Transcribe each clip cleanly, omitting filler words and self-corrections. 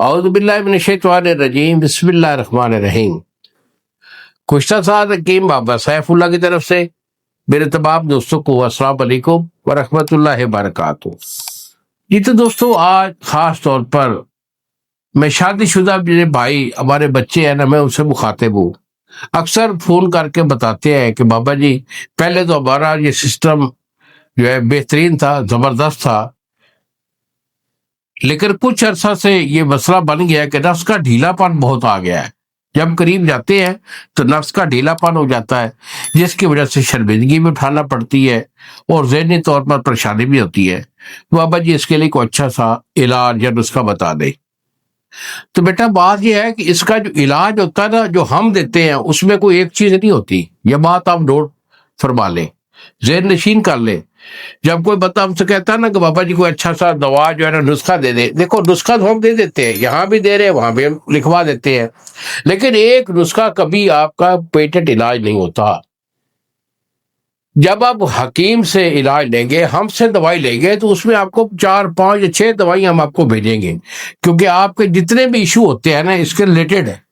اعوذ باللہ من الشیطان الرجیم، بسم اللہ الرحمن الرحیم۔ کشتہ سعد حکیم بابا سیف اللہ کی طرف سے میرے تمام دوستوں کو السلام علیکم ورحمۃ اللہ وبرکاتہ۔ جی تو دوستوں، آج خاص طور پر میں شادی شدہ میرے بھائی، ہمارے بچے ہیں نا، میں ان سے مخاطب ہوں۔ اکثر فون کر کے بتاتے ہیں کہ بابا جی پہلے تو ہمارا یہ سسٹم جو ہے بہترین تھا، زبردست تھا، لیکن کچھ عرصہ سے یہ مسئلہ بن گیا ہے کہ نفس کا ڈھیلا پن بہت آ گیا ہے۔ جب قریب جاتے ہیں تو نفس کا ڈھیلا پن ہو جاتا ہے، جس کی وجہ سے شرمندگی بھی اٹھانا پڑتی ہے اور ذہنی طور پر پریشانی بھی ہوتی ہے۔ بابا جی اس کے لیے کوئی اچھا سا علاج یا نسخہ بتا دیں۔ تو بیٹا بات یہ ہے کہ اس کا جو علاج ہوتا ہے نا، جو ہم دیتے ہیں، اس میں کوئی ایک چیز نہیں ہوتی۔ یہ بات آپ نوٹ فرما لیں، ذہن نشین کر لیں۔ جب کوئی بندہ ہم سے کہتا ہے نا کہ بابا جی کوئی اچھا سا دوا جو ہے نا نسخہ دے دے، دیکھو نسخہ تو ہم دے دیتے ہیں، یہاں بھی دے رہے ہیں، وہاں بھی ہم لکھوا دیتے ہیں، لیکن ایک نسخہ کبھی آپ کا پیٹنٹ علاج نہیں ہوتا۔ جب آپ حکیم سے علاج لیں گے، ہم سے دوائی لیں گے، تو اس میں آپ کو 4 5 یا 6 دوائیاں ہم آپ کو بھیجیں گے، کیونکہ آپ کے جتنے بھی ایشو ہوتے ہیں نا اس کے ریلیٹڈ ہے،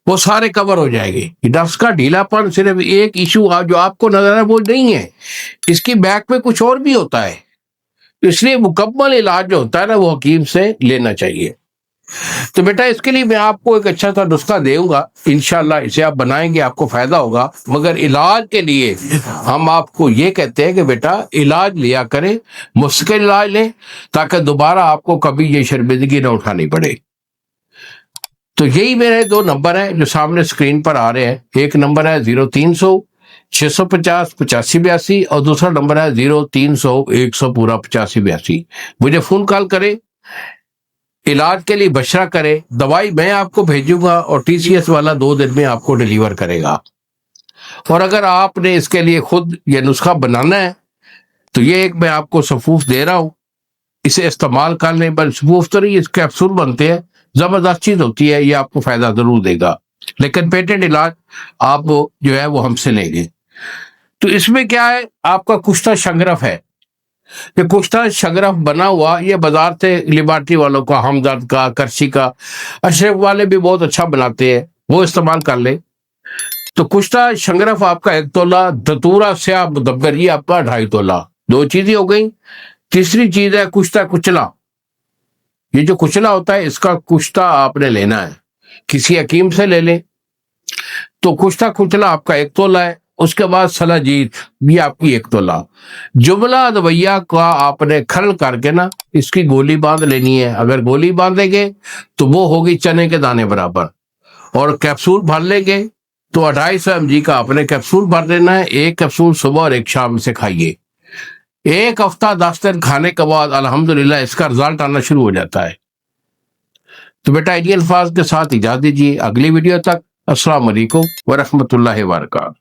وہ سارے کور ہو جائیں گے۔ نفس کا ڈھیلا پن صرف ایک ایشو جو آپ کو نظر ہے وہ نہیں ہے، اس کی بیک میں کچھ اور بھی ہوتا ہے، اس لیے مکمل علاج جو ہوتا ہے نا وہ حکیم سے لینا چاہیے۔ تو بیٹا اس کے لیے میں آپ کو ایک اچھا سا نسخہ دوں گا، انشاءاللہ اسے آپ بنائیں گے، آپ کو فائدہ ہوگا، مگر علاج کے لیے ہم آپ کو یہ کہتے ہیں کہ بیٹا علاج لیا کریں، مستقل علاج لیں، تاکہ دوبارہ آپ کو کبھی یہ شرمندگی نہ اٹھانی پڑے۔ تو یہی میرے 2 نمبر ہیں جو سامنے اسکرین پر آ رہے ہیں۔ ایک نمبر ہے 0300 650 8582 اور دوسرا نمبر ہے 0300 100 پورا 8582۔ مجھے فون کال کرے، علاج کے لیے بشرہ کرے، دوائی میں آپ کو بھیجوں گا اور ٹی سی ایس والا 2 دن میں آپ کو ڈیلیور کرے گا۔ اور اگر آپ نے اس کے لیے خود یہ نسخہ بنانا ہے تو یہ ایک میں آپ کو صفوف دے رہا ہوں، اسے استعمال کر لیں۔ پر صفوف تو نہیں، اس کیپسول بنتے ہیں، زبردست چیز ہوتی ہے، یہ آپ کو فائدہ ضرور دے گا، لیکن پیٹنٹ علاج آپ جو ہے وہ ہم سے لیں گے۔ تو اس میں کیا ہے، آپ کا کشتہ شنگرف ہے، یہ کشتہ شنگرف بنا ہوا، یہ بازار سے لیبارٹری والوں کا، ہمدرد کا، کرشی کا، اشرف والے بھی بہت اچھا بناتے ہیں، وہ استعمال کر لیں۔ تو کشتہ شنگرف آپ کا 1 تولہ، دتورا سیاہ مدبر یہ آپ کا 2.5 تولہ، 2 چیزیں ہو گئیں۔ تیسری چیز ہے کشتہ کچلا۔ یہ جو کچلا ہوتا ہے، اس کا کشتہ آپ نے لینا ہے، کسی حکیم سے لے لیں۔ تو کشتہ کچلا آپ کا 1 تولہ ہے۔ اس کے بعد سلاجیت بھی آپ کی 1 تولہ۔ جملہ ادویہ کا آپ نے کھل کر کے نا اس کی گولی باندھ لینی ہے۔ اگر گولی باندھیں گے تو وہ ہوگی چنے کے دانے برابر، اور کیپسول بھر لیں گے تو 250 mg کا آپ نے کیپسول بھر لینا ہے۔ 1 کیپسول صبح اور 1 شام سے کھائیے۔ 1 ہفتہ 10 دن کھانے کے بعد الحمدللہ اس کا رزلٹ آنا شروع ہو جاتا ہے۔ تو بیٹا انہی الفاظ کے ساتھ اجازت دیجیے، اگلی ویڈیو تک السلام علیکم ورحمۃ اللہ وبرکاتہ۔